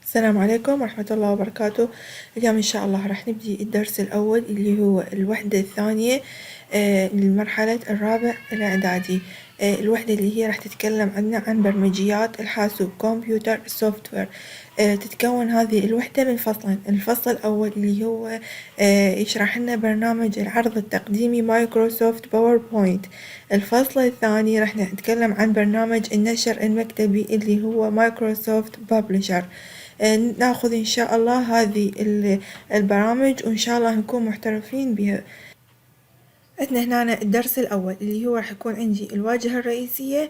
السلام عليكم ورحمة الله وبركاته. اليوم إن شاء الله راح نبدي الدرس الأول اللي هو الوحدة الثانية للمرحلة الرابع الإعدادي. الوحدة اللي هي راح تتكلم عن برمجيات الحاسوب كمبيوتر سوفت وير. تتكون هذه الوحدة من فصلين. الفصل الأول اللي هو يشرح لنا برنامج العرض التقديمي مايكروسوفت باوربوينت. الفصل الثاني راح نتكلم عن برنامج النشر المكتبي اللي هو مايكروسوفت بابلشر. ناخذ إن شاء الله هذه البرامج وإن شاء الله نكون محترفين بها. عندنا هنا الدرس الأول اللي هو راح يكون عندي الواجهة الرئيسية،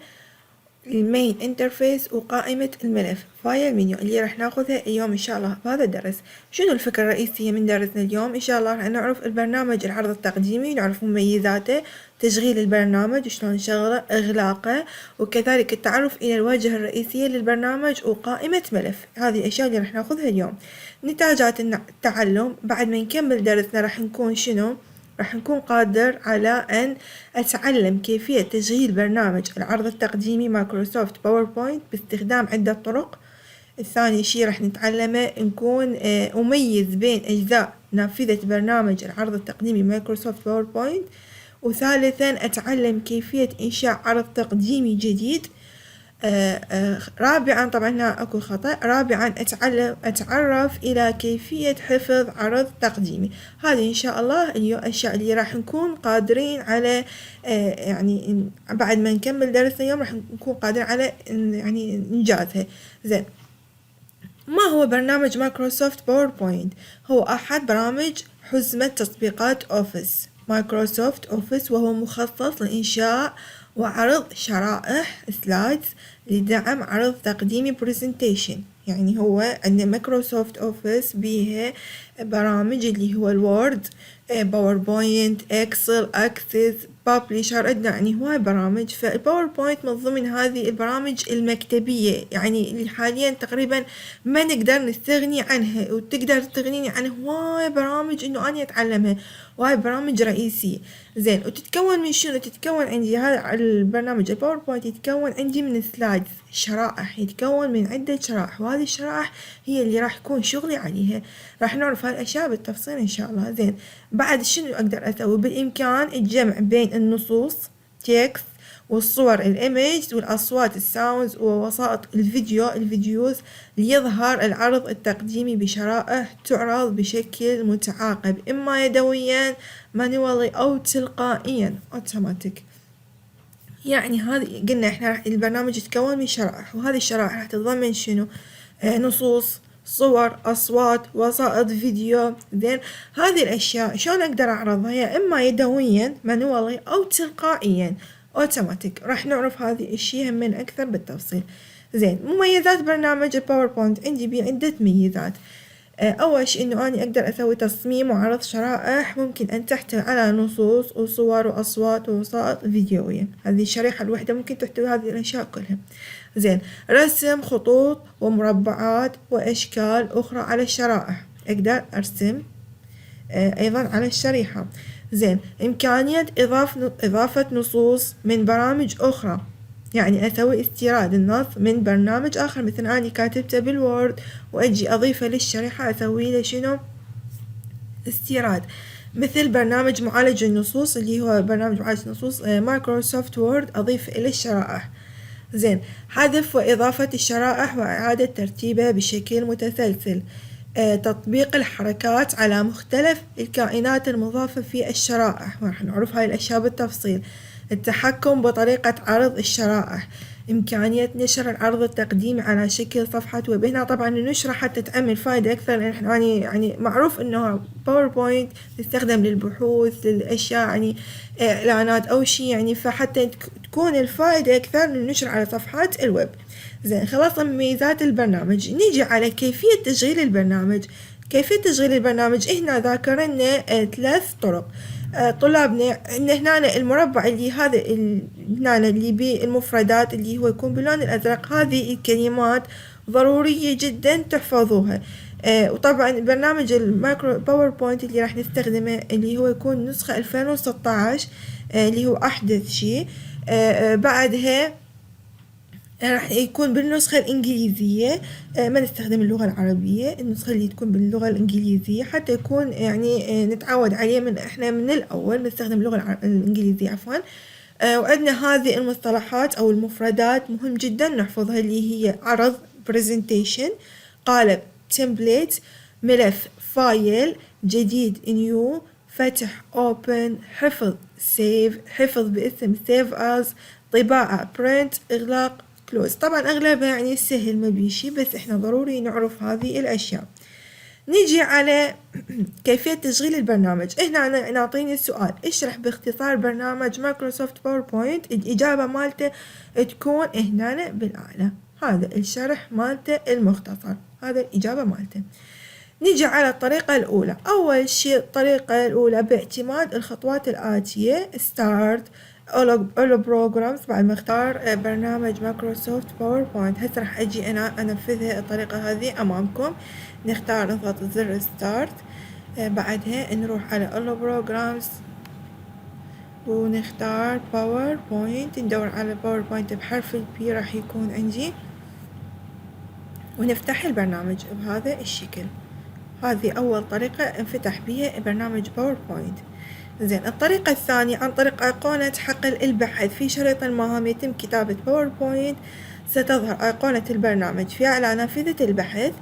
المين انترفيس، وقائمة الملف فايل منيو اللي راح ناخذها اليوم إن شاء الله بهذا الدرس. شنو الفكرة الرئيسية من درسنا اليوم؟ إن شاء الله راح نعرف البرنامج العرض التقديمي، نعرف مميزاته، تشغيل البرنامج شلون نشغله، إغلاقه، وكذلك التعرف إلى الواجهة الرئيسية للبرنامج وقائمة ملف. هذه الأشياء اللي راح ناخذها اليوم. نتاجات التعلم بعد ما نكمل درسنا راح نكون شنو؟ راح نكون قادر على أن أتعلم كيفية تشغيل برنامج العرض التقديمي مايكروسوفت باوربوينت باستخدام عدة طرق. الثاني شي راح نتعلمه نكون أميز بين أجزاء نافذة برنامج العرض التقديمي مايكروسوفت باوربوينت. وثالثا أتعلم كيفية إنشاء عرض تقديمي جديد. رابعا، طبعا هنا اكو خطأ، رابعا اتعرف الى كيفية حفظ عرض تقديمي. هذه ان شاء الله الاشياء اللي راح نكون قادرين على يعني بعد ما نكمل درسنا اليوم راح نكون قادرين على يعني انجازها. زين، ما هو برنامج مايكروسوفت باوربوينت؟ هو احد برامج حزمة تطبيقات اوفيس مايكروسوفت اوفيس، وهو مخصص لإنشاء وعرض شرائح سلايدز لدعم عرض تقديمي برزنتيشن. يعني هو عندنا مايكروسوفت اوفيس بيها برامج اللي هو الوورد، باوربوينت، اكسل، اكسس، بابليشر، عندنا يعني هواي برامج. فالباوربوينت من ضمن هذه البرامج المكتبية، يعني اللي حاليا تقريبا ما نقدر نستغني عنها، وتقدر تستغنيني عن هواي برامج انه اني اتعلمها، وهاي برامج رئيسية. زين، وتتكون من شنو؟ تتكون عندي هذا البرنامج الباوربوينت يتكون عندي من سلايدز، شرائح، يتكون من عدة شرائح، وهذه الشرائح هي اللي راح يكون شغلي عليها. راح نعرف هالاشياء بالتفصيل ان شاء الله. زين، بعد شنو اقدر اسوي؟ بالامكان الجمع بين النصوص تكست والصور الايميج والاصوات الساوندز ووسائط الفيديوز ليظهر العرض التقديمي بشرائح تعرض بشكل متعاقب، اما يدويا مانيوالي او تلقائيا اوتوماتيك. يعني هذه قلنا احنا البرنامج يتكون من شرائح، وهذه الشرائح راح تتضمن شنو؟ نصوص، صور، اصوات، وسائط فيديو. زين، هذه الاشياء شلون اقدر اعرضها؟ يا اما يدويا مانوالي او تلقائيا اوتوماتيك. راح نعرف هذه الشيء من اكثر بالتفصيل. زين، مميزات برنامج الباوربوينت عندي بيه عدة ميزات. أول شيء إنه أنا أقدر أسوي تصميم وعرض شرائح ممكن أن تحتوي على نصوص وصور وأصوات ووسائط فيديوية. هذه الشريحة الوحدة ممكن تحتوي هذه الأشياء كلها. زين، رسم خطوط ومربعات وأشكال أخرى على الشرائح، أقدر أرسم أيضا على الشريحة. زين، إمكانية إضافة نصوص من برامج أخرى، يعني أسوي استيراد النص من برنامج آخر، مثل أني كاتبته بالوورد وأجي أضيفه للشريحة أسوي له شنو؟ استيراد. مثل برنامج معالج النصوص اللي هو برنامج معالج النصوص مايكروسوفت وورد، أضيف إلى الشرائح. زين، حذف وإضافة الشرائح وإعادة ترتيبها بشكل متسلسل. تطبيق الحركات على مختلف الكائنات المضافة في الشرائح، راح نعرف هاي الأشياء بالتفصيل. التحكم بطريقة عرض الشرائح، إمكانية نشر العرض التقديمي على شكل صفحة ويب. هنا طبعا النشرة حتى تعمل فايدة أكثر، لأن إحنا يعني معروف إنه باوربوينت تستخدم للبحوث، للأشياء يعني إعلانات أو شي يعني، فحتى تكون الفائدة أكثر للنشر على صفحات الويب. زين، خلصنا من ميزات البرنامج، نيجي على كيفية تشغيل البرنامج. كيفية تشغيل البرنامج هنا ذاكرنا 3 طرق. طلابنا هنا المربع اللي هذا هنا اللي بالمفردات اللي هو يكون باللون الأزرق، هذه الكلمات ضرورية جدا تحفظوها. وطبعا برنامج المايكرو باوربوينت اللي راح نستخدمه اللي هو يكون نسخة 2016 اللي هو أحدث شيء. بعدها راح يكون بالنسخة الإنجليزية، ما نستخدم اللغة العربية، النسخة اللي تكون باللغة الإنجليزية حتى يكون يعني نتعود عليه من إحنا من الأول نستخدم اللغة الإنجليزية عفوا. وعندنا هذه المصطلحات أو المفردات مهم جدا نحفظها، اللي هي عرض presentation، قالب template، ملف فايل، جديد new، فتح open، حفظ save، حفظ باسم save as، طباعة print، إغلاق close. طبعا أغلبها يعني سهل ما بيشي، بس إحنا ضروري نعرف هذه الأشياء. نيجي على كيفية تشغيل البرنامج. هنا نعطيني السؤال اشرح باختصار برنامج مايكروسوفت باوربوينت، الإجابة مالته تكون هنا بالأعلى، هذا الشرح مالته المختصر، هذا الإجابة مالته. نيجي على الطريقة الأولى. أول شيء الطريقة الأولى باعتماد الخطوات الآتية start all programs، بعد ما اختار برنامج مايكروسوفت باوربوينت. هسه راح أجي أنا أنفذها الطريقة هذه أمامكم. نختار نضغط زر start، بعدها نروح على all programs ونختار باوربوينت، ندور على باوربوينت بحرف البي راح يكون عندي، ونفتح البرنامج بهذا الشكل. هذه أول طريقة انفتح بها برنامج باوربوينت. زين، الطريقة الثانية عن طريق أيقونة حقل البحث في شريط المهام يتم كتابة باوربوينت، ستظهر أيقونة البرنامج في أعلى نافذة البحث،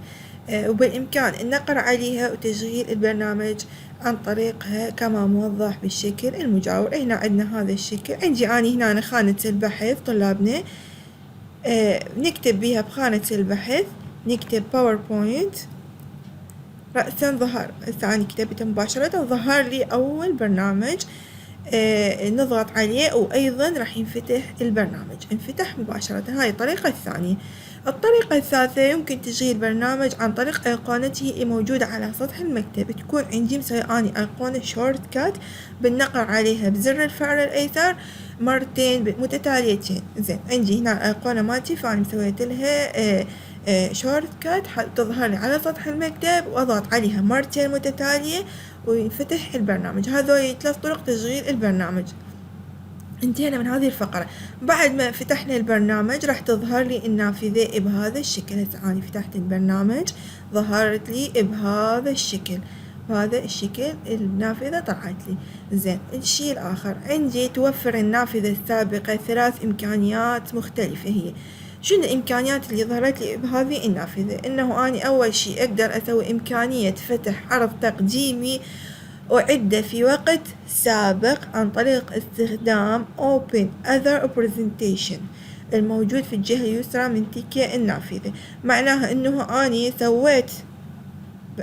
وبالإمكان النقر عليها وتشغيل البرنامج عن طريقها كما موضح بالشكل المجاور. هنا عندنا هذا الشكل، عندي أني هنا خانة البحث طلابنا، نكتب بها بخانة البحث، نكتب باوربوينت، رأسا ظهر ثاني كتبته مباشرة ظهر لي أول برنامج، نضغط عليه وأيضا راح ينفتح البرنامج، انفتح مباشرة. هاي الطريقة الثانية. الطريقة الثالثة يمكن تشغيل برنامج عن طريق أيقونته الموجودة على سطح المكتب. تكون عندي مسوي أني أيقونة شورت كات بالنقر عليها بزر الفأر الأيسر مرتين متتاليتين. زين، عندي هنا الأيقونة مالتي فأنا مسويت لها شورت كات تظهر لي على سطح المكتب، واضغط عليها مرتين متتالية وينفتح البرنامج. هذول 3 طرق تشغيل البرنامج. انتهينا من هذه الفقرة. بعد ما فتحنا البرنامج راح تظهر لي النافذة بهذا الشكل. هسه أنا فتحت البرنامج ظهرت لي بهذا الشكل، بهذا الشكل النافذة طلعت لي. زين، الشيء الآخر عندي توفر النافذة السابقة 3 إمكانيات مختلفة. هي شنو الإمكانيات اللي ظهرت لي بهذه النافذة؟ إنه أنا أول شيء أقدر أسوي إمكانية فتح عرض تقديمي أعد في وقت سابق عن طريق استخدام Open Other Presentation الموجود في الجهة اليسرى من تكية النافذة. معناها إنه أني سويت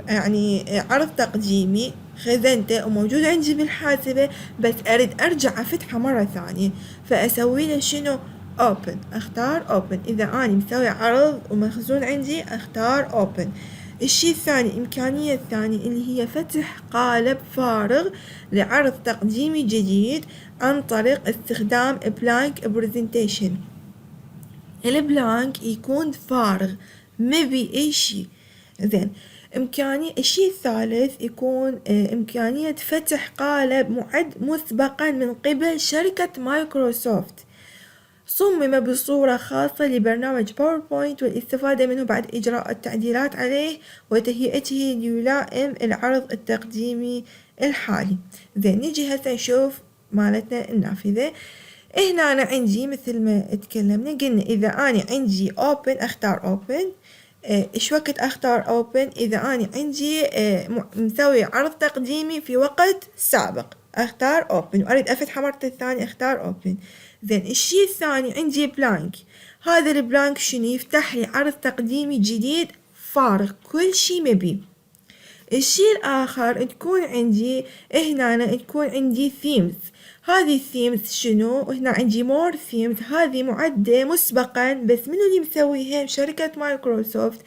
يعني عرض تقديمي خزنته وموجود عندي بالحاسبة، بس أريد أرجع أفتحه مرة ثانية، فأسوي له شنو؟ Open، أختار Open. إذا أنا مسوي عرض ومخزون عندي أختار Open. الشيء الثاني، الإمكانية الثانية اللي هي فتح قالب فارغ لعرض تقديمي جديد عن طريق استخدام Blank Presentation. البلانك يكون فارغ ما بي أي شيء. زين، الشيء الثالث يكون إمكانية فتح قالب معد مسبقا من قبل شركة مايكروسوفت، صمم بصورة خاصة لبرنامج باوربوينت والاستفادة منه بعد إجراء التعديلات عليه وتهيئته ليلائم العرض التقديمي الحالي. زين، نجي هسه نشوف مالتنا النافذة. هنا أنا عندي مثل ما تكلمنا قلنا إذا أنا عندي open أختار open. إيش وقت أختار open؟ إذا أنا عندي مسوي عرض تقديمي في وقت سابق أختار open، وأريد أفتحه مرة ثانية أختار open. زين، الشيء الثاني عندي بلانك. هذا البلانك شنو؟ يفتح لي عرض تقديمي جديد فارغ كل شيء مبي. الشيء الآخر تكون عندي هنا تكون عندي themes. هذه الثيمز شنو؟ وهنا عندي more themes، هذه معدة مسبقا بس منو اللي مسويها؟ شركة مايكروسوفت.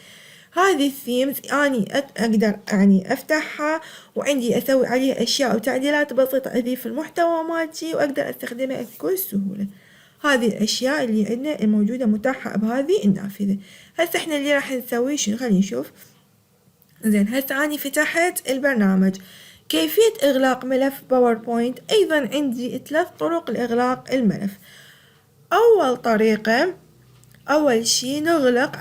هذه الثيمز أني أقدر يعني أفتحها وعندي أسوي عليها أشياء وتعديلات بسيطة، أضيف المحتوى مالتي وأقدر أستخدمها بكل سهولة. هذه الأشياء اللي عندنا الموجودة متاحة بهذه النافذة. هسه احنا اللي راح نسويه شنو؟ خلينا نشوف. زين، هسه أني فتحت البرنامج. كيفية إغلاق ملف باوربوينت؟ أيضا عندي 3 طرق لإغلاق الملف. أول طريقة أول شي نغلق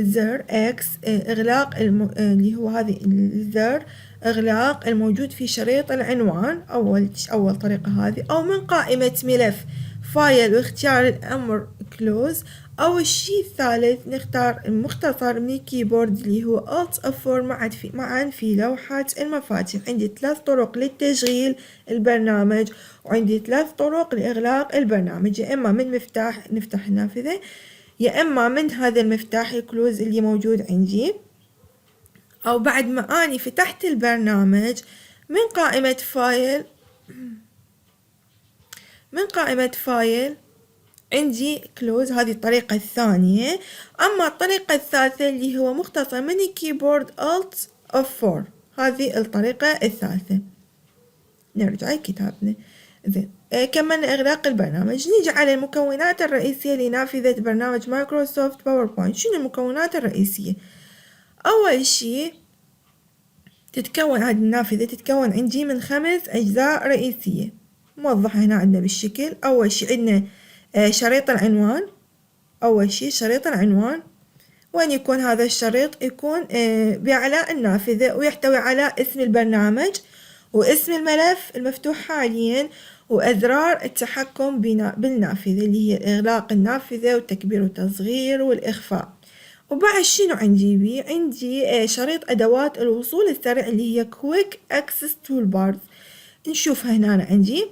زر إكس، إغلاق اللي هو هذه الزر إغلاق الموجود في شريط العنوان، أول طريقة هذه، أو من قائمة ملف فايل واختيار الأمر كلوز. أو الشي الثالث نختار المختصر من الكيبورد اللي هو Alt F4 معا في لوحة المفاتيح. عندي 3 طرق للتشغيل البرنامج، وعندي 3 طرق لإغلاق البرنامج، يا إما من مفتاح نفتح النافذة، يا إما من هذا المفتاح الكلوز اللي موجود عندي، أو بعد ما أني فتحت البرنامج من قائمة فايل عندي كلوز. هذه الطريقة الثانية. أما الطريقة الثالثة اللي هو مختصر من الكيبورد Alt F4، هذه الطريقة الثالثة. نرجع لكتابنا. زين، كملنا إغلاق البرنامج. نيجي على المكونات الرئيسية لنافذة برنامج مايكروسوفت باوربوينت. شنو المكونات الرئيسية؟ أول شي تتكون هذه النافذة تتكون عندي من 5 أجزاء رئيسية موضحة هنا عندنا بالشكل. أول شي عندنا شريط العنوان. أول شي شريط العنوان، وين يكون هذا الشريط؟ يكون بأعلى النافذة، ويحتوي على اسم البرنامج واسم الملف المفتوح حاليا وأزرار التحكم بالنافذة اللي هي إغلاق النافذة وتكبير وتصغير والإخفاء. وبعد شنو عندي عندي شريط أدوات الوصول السريع اللي هي Quick Access Toolbars. نشوفها هنا عندي.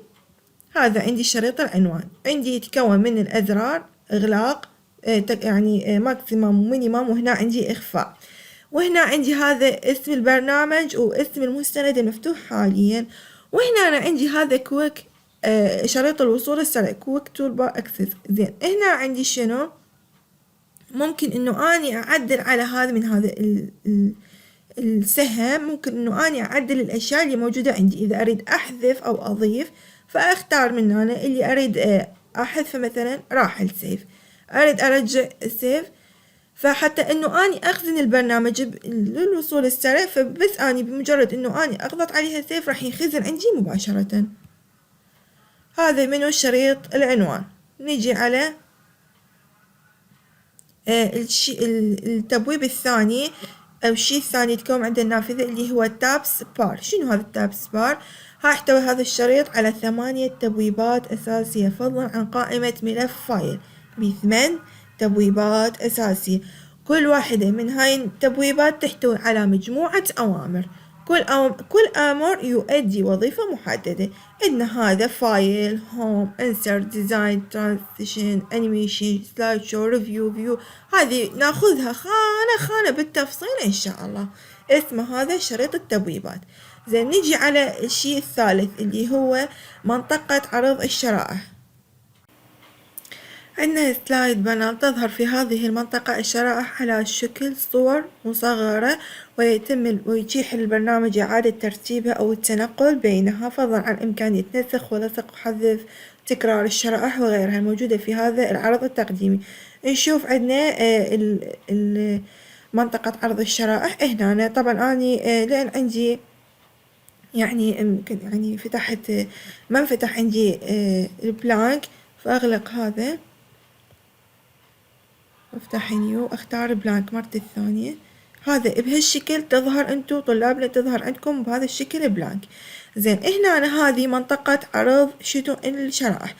هذا عندي شريط العنوان، عندي يتكون من الأزرار إغلاق يعني ماكسيمم ومينيمم، وهنا عندي إخفاء، وهنا عندي هذا اسم البرنامج واسم المستند المفتوح حاليا، وهنا أنا عندي هذا كويك شريط الوصول السريع كويك تول بار اكسس. زين، هنا عندي شنو؟ ممكن انه اني اعدل على هذا من هذا السهم، ممكن انه اني اعدل الاشياء اللي موجودة عندي. اذا اريد احذف او اضيف فاختار من هنا اللي اريد احذفه، مثلا راح السيف، اريد ارجع السيف، فحتى انه اني اخزن البرنامج للوصول السريع، فبس اني بمجرد انه اني اضغط عليها سيف راح ينخزن عندي مباشرة. هذا منو شريط العنوان. نيجي على التبويب الثاني او الشيء الثاني يتكون عند النافذة اللي هو التابس بار. شنو هذا التابس بار؟ يحتوي هذا الشريط على 8 تبويبات أساسية، فضلا عن قائمة ملف فايل ب8 تبويبات أساسية. كل واحدة من هاي التبويبات تحتوي على مجموعة أوامر، كل أمر يؤدي وظيفة محددة. عندنا هذا فايل، هوم، انسرت، ديزاين، ترانزيشن، انيميشن، سلايد شو، ريفيو، فيو. هذه ناخذها خانة بالتفصيل إن شاء الله. اسمه هذا شريط التبويبات. زين، نيجي على الشيء الثالث اللي هو منطقة عرض الشرائح. عندنا سلايد بانل. تظهر في هذه المنطقة الشرائح على شكل صور مصغرة، ويتيح للبرنامج إعادة ترتيبها أو التنقل بينها، فضلا عن إمكانية نسخ ولصق وحذف تكرار الشرائح وغيرها الموجودة في هذا العرض التقديمي. نشوف عندنا منطقة عرض الشرائح. هنا طبعا أني لأن عندي يعني فتحت ما انفتح عندي البلانك، فأغلق هذا وافتح نيو، اختار بلانك مرة الثانية. هذا بهالشكل تظهر انتو طلابنا، تظهر عندكم بهذا الشكل بلانك. زين، هنا أنا هذه منطقة عرض الشرائح.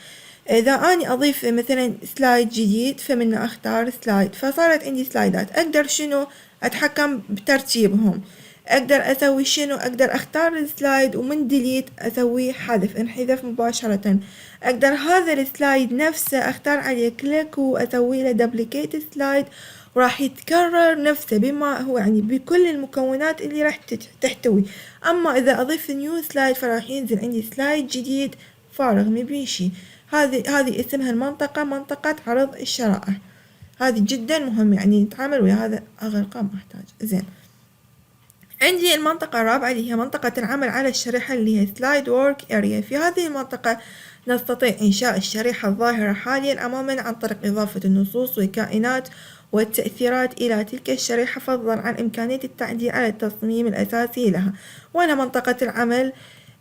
إذا أني أضيف مثلا سلايد جديد فمن أختار سلايد، فصارت عندي سلايدات. أقدر شنو أتحكم بترتيبهم، أقدر أسوي شنو، أقدر أختار السلايد ومن ديليت أسوي حذف، انحذف مباشرة. أقدر هذا السلايد نفسه أختار عليه كليك وأسوي له دبليكيت سلايد، وراح يتكرر نفسه بما هو يعني بكل المكونات اللي راح تحتوي. أما إذا أضيف نيو سلايد فراح ينزل عندي سلايد جديد فارغ مبي شي. هذه اسمها المنطقة، منطقة عرض الشرائح. هذه جدا مهم، يعني نتعامل ويا هذا أرقام ما أحتاج. زين، عندي المنطقة الرابعة اللي هي منطقة العمل على الشريحة اللي هي سلايد وورك اريا. في هذه المنطقة نستطيع إنشاء الشريحة الظاهرة حاليا أمامنا عن طريق إضافة النصوص والكائنات والتأثيرات إلى تلك الشريحة، فضلا عن إمكانية التعديل على التصميم الأساسي لها. وهنا منطقة العمل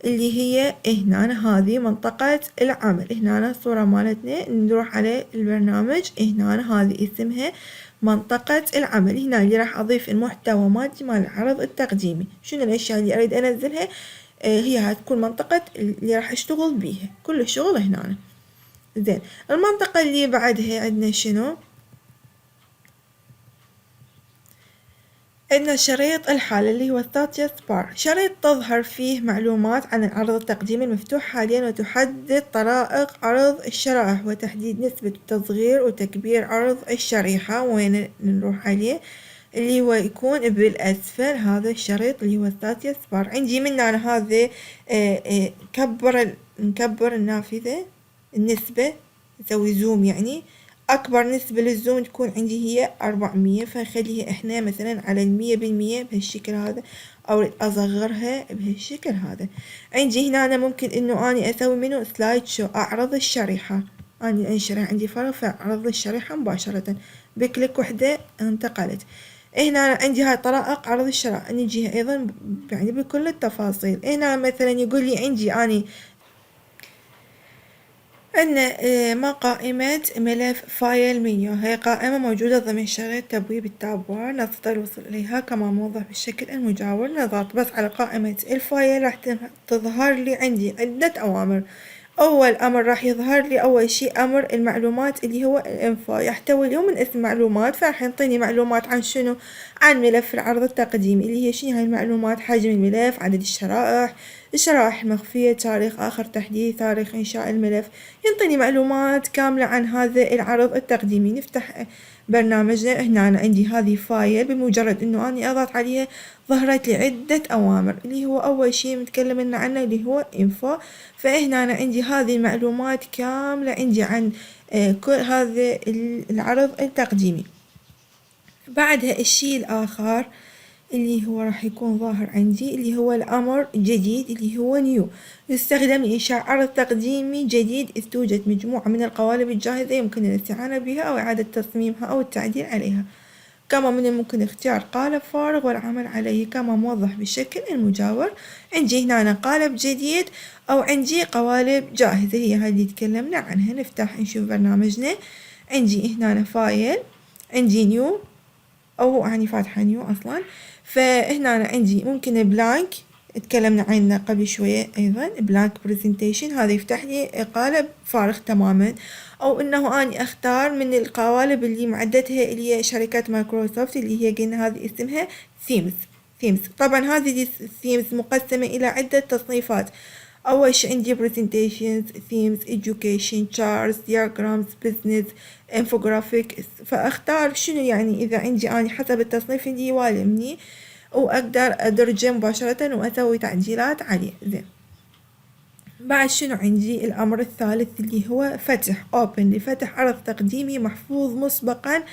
اللي هي هنا هذه منطقة العمل. هنا الصورة مالتنا نروح على البرنامج، هنا هذه اسمها منطقة العمل. هنا اللي راح أضيف المحتوى مالتي مال العرض التقديمي، شنو الأشياء اللي أريد أنزلها، هي هتكون منطقة اللي راح أشتغل بيها، كل الشغل هنا. زين، المنطقة اللي بعدها عندنا شنو؟ عندنا شريط الحالة اللي هو status bar، شريط تظهر فيه معلومات عن العرض التقديمي المفتوح حاليا، وتحدد طرائق عرض الشرائح وتحديد نسبة تصغير وتكبير عرض الشريحة. وين نروح عليه؟ اللي هو يكون بالأسفل، هذا الشريط اللي هو status bar. عندي من أنا هذا نكبر النافذة، النسبة نسوي زوم، يعني أكبر نسبة للزوم تكون عندي هي 400، فنخليها إحنا مثلا على 100% بهالشكل هذا، أو أصغرها بهالشكل هذا. عندي هنا أنا ممكن إنه أني أسوي منه سلايد شو، أعرض الشريحة، أني أنشرح عندي فراغ فأعرض الشريحة مباشرة بكليك وحدة انتقلت. هنا عندي هاي طرائق عرض الشرائح، نجيها أيضا يعني بكل التفاصيل. هنا مثلا يقول لي عندي أني عندنا ما قائمة ملف فايل منيو، هي قائمة موجودة ضمن شريط تبويب التاب بار، نستطيع الوصول إليها كما موضح بالشكل المجاور. نضغط بس على قائمة الفايل راح تظهر لي عندي عدة أوامر. أول أمر راح يظهر لي أول شي أمر المعلومات اللي هو الإنفو، يحتوي اليوم من اسم معلومات، فراح ينطيني معلومات عن شنو؟ عن ملف العرض التقديمي، اللي هي شنو هاي المعلومات؟ حجم الملف، عدد الشرائح، الشرائح المخفية، تاريخ آخر تحديث، تاريخ إنشاء الملف. ينطيني معلومات كاملة عن هذا العرض التقديمي. نفتح برنامجنا، هنا أنا عندي هذه فايل، بمجرد إنه أني أضغط عليها ظهرت لي عدة أوامر، اللي هو أول شي متكلم عنه اللي هو info. فهنا أنا عندي هذه المعلومات كاملة عندي عن كل هذا العرض التقديمي. بعدها الشي الآخر اللي هو راح يكون ظاهر عندي اللي هو الأمر الجديد اللي هو نيو، يستخدم لإنشاء عرض تقديمي جديد إذ توجد مجموعة من القوالب الجاهزة يمكن الاستعانة بها أو إعادة تصميمها أو التعديل عليها. كما من الممكن اختيار قالب فارغ والعمل عليه كما موضح بالشكل المجاور. عندي هنا قالب جديد أو عندي قوالب جاهزة، هي هذه اللي تكلمنا عنها. نفتح نشوف برنامجنا، عندي هنا فايل، عندي نيو، أو يعني فاتحة نيو أصلا. فهنا أنا عندي ممكن بلانك، اتكلمنا عنه قبل شوية أيضا، بلانك برزنتيشن، هذا يفتح لي قالب فارغ تماما. أو إنه أني أختار من القوالب اللي معدتها اللي هي شركة مايكروسوفت، اللي هي قلنا هذه اسمها ثيمز. طبعا هذه الثيمز مقسمة إلى عدة تصنيفات. أول شي عندي presentations, themes, education, charts, diagrams, business, infographic. فأختار شنو يعني إذا عندي أنا حسب التصنيف اللي يوالمني، وأقدر أدرجه مباشرة وأسوي تعديلات عليه. زين، بعد شنو عندي الأمر الثالث اللي هو فتح open، لفتح عرض تقديمي محفوظ مسبقا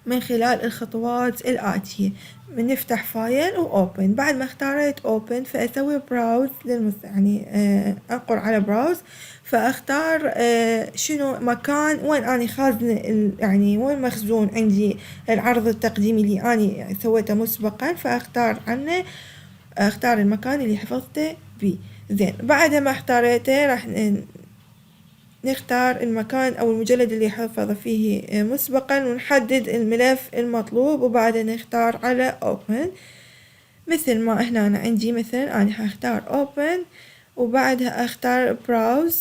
من خلال الخطوات الآتية. بنفتح فايل وأوبن، بعد ما اختاريت أوبن فأسوي براوز يعني أنقر على براوز، فأختار شنو مكان وين أني خازنة، يعني وين مخزون عندي العرض التقديمي اللي أني سويته مسبقا، فأختار عنه، أختار المكان اللي حفظته بيه. زين، بعد ما اختاريته راح نختار المكان أو المجلد اللي حفظ فيه مسبقا، ونحدد الملف المطلوب، وبعدها نختار على open. مثل ما هنا أنا عندي مثلا أنا هختار open، وبعدها أختار browse.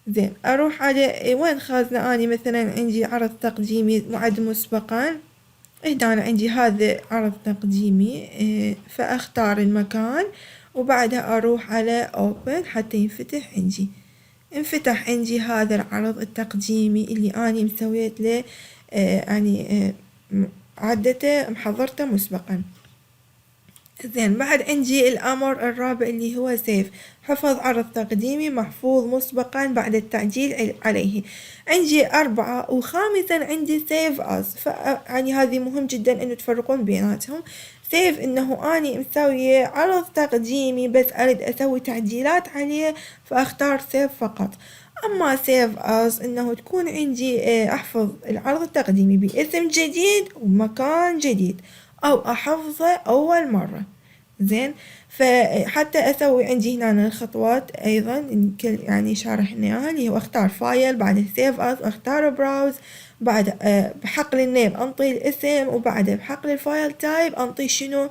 زين، أروح على وين خازنة أني مثلا عندي عرض تقديمي معد مسبقا، هنا أنا عندي هذا عرض تقديمي، فأختار المكان وبعدها أروح على open حتى ينفتح عندي. انفتح عندي هذا العرض التقديمي اللي أنا مسويت له يعني عدته محضرته مسبقا. زين، بعد عندي الأمر الرابع اللي هو سيف، حفظ عرض تقديمي محفوظ مسبقا بعد التعديل عليه. عندي 4، وخامسا عندي سيف أز، يعني هذه مهم جدا إنه تفرقون بيناتهم. سيف إنه أني مسوية عرض تقديمي بس أريد أسوي تعديلات عليه فأختار سيف فقط. أما سيف أز إنه تكون عندي أحفظ العرض التقديمي باسم جديد ومكان جديد، أو أحفظه أول مرة. زين. فحتى اسوي عندي هنا الخطوات ايضا يعني شارحنا اياها، اللي هو اختار فايل، بعد سيف اس، اختار براوز، بعد بحقل النيم انطي الاسم، وبعدها بحقل الفايل تايب انطي شنو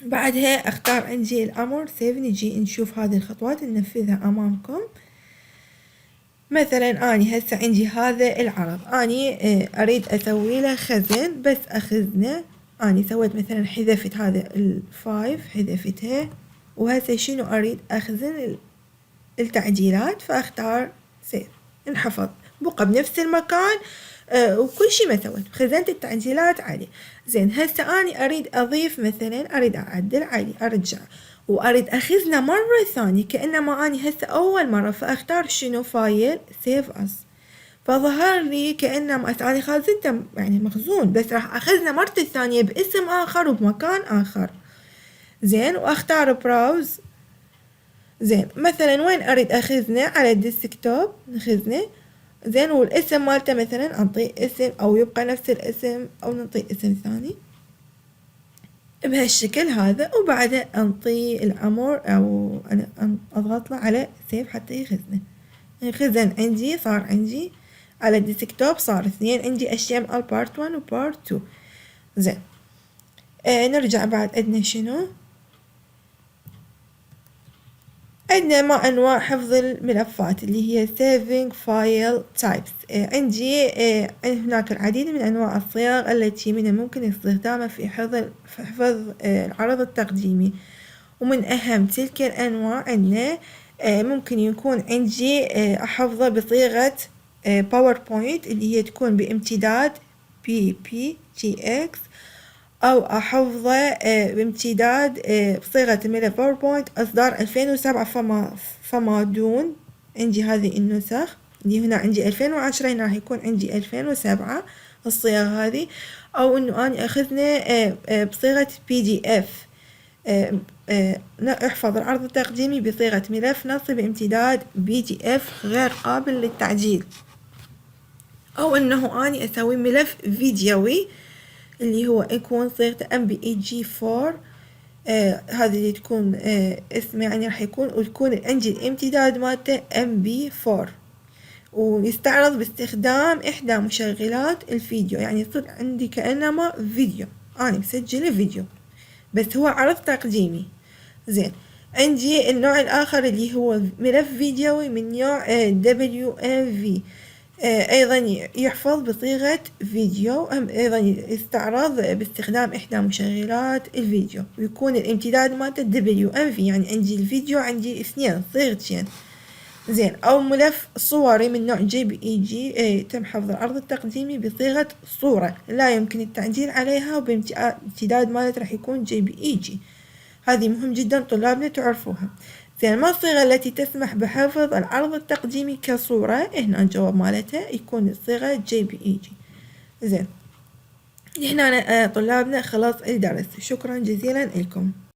بعدها اختار عندي الامر سيف. نجي نشوف هذه الخطوات ننفذها امامكم. مثلا اني هسه عندي هذا العرض، اني اريد اسوي له خزن، بس اخزنه. اني سويت مثلا حذفت هذا الفايف، حذفتها، وهسه شنو اريد اخزن التعديلات، فاختار سيف، انحفظ بقى بنفس المكان. وكل شي ما سويت خزنت التعديلات عليه. زين هسه اني اريد اضيف مثلا، اريد اعدل عليه، ارجع واريد اخزنه مرة ثانية كأنما اني هسه اول مرة، فاختار شنو فايل سيف اس، فظهر لي كأنما اني خازنته يعني مخزون، بس راح اخزنه مرة ثانية باسم اخر وبمكان اخر. زين واختار براوز. زين مثلا وين اريد اخزنه، على الديسكتوب نخزنه. زين والاسم مالته مثلا انطيه اسم، او يبقى نفس الاسم، او نعطيه اسم ثاني بهالشكل هذا، وبعدها انطيه الامر، او انا اضغط له على سيف حتى يخزنه. خزن عندي، صار عندي على الديسكتوب صار اثنين عندي HTML بارت 1 وبارت 2. زين نرجع بعد عندنا شنو، عندنا ما أنواع حفظ الملفات اللي هي saving file types. عندي هناك العديد من أنواع الصيغ التي من الممكن استخدامها في حفظ العرض التقديمي، ومن أهم تلك الأنواع عندنا ممكن يكون عندي أحفظه بصيغة باوربوينت اللي هي تكون بامتداد PPTX، أو أحفظه بامتداد بصيغة الملف باوربوينت إصدار 2007 فما دون. عندي هذه النسخ اللي هنا عندي 2010، هنا راح يكون عندي 2007 الصيغ هذه، أو إنه أنا أخذنا بصيغة PDF. احفظ العرض التقديمي بصيغة ملف نصي بامتداد PDF غير قابل للتعديل، أو إنه أنا أسوي ملف فيديوي اللي هو يكون صيغته MPEG-4. هذه اللي تكون اسمه يعني راح يكون، وتكون عندي الامتداد مالته MP4، ويستعرض باستخدام إحدى مشغلات الفيديو، يعني يصير عندي كأنما فيديو، أنا مسجلة فيديو بس هو عرض تقديمي. زين عندي النوع الآخر اللي هو ملف فيديوي من نوع WMV، أيضا يحفظ بصيغة فيديو، أيضا يستعرض باستخدام إحدى مشغلات الفيديو، ويكون الامتداد مالته WMV، يعني عندي الفيديو عندي اثنين صيغتين. زين أو ملف صوري من نوع JPEG، تم حفظ العرض التقديمي بصيغة صورة لا يمكن التعديل عليها، وبامتداد مالته راح يكون JPEG. هذه مهم جدا طلابنا تعرفوها. زين ما الصيغة التي تسمح بحفظ العرض التقديمي كصورة؟ هنا الجواب مالتها يكون الصيغة JPEG. زين هنا طلابنا خلاص الدرس، شكرا جزيلا لكم.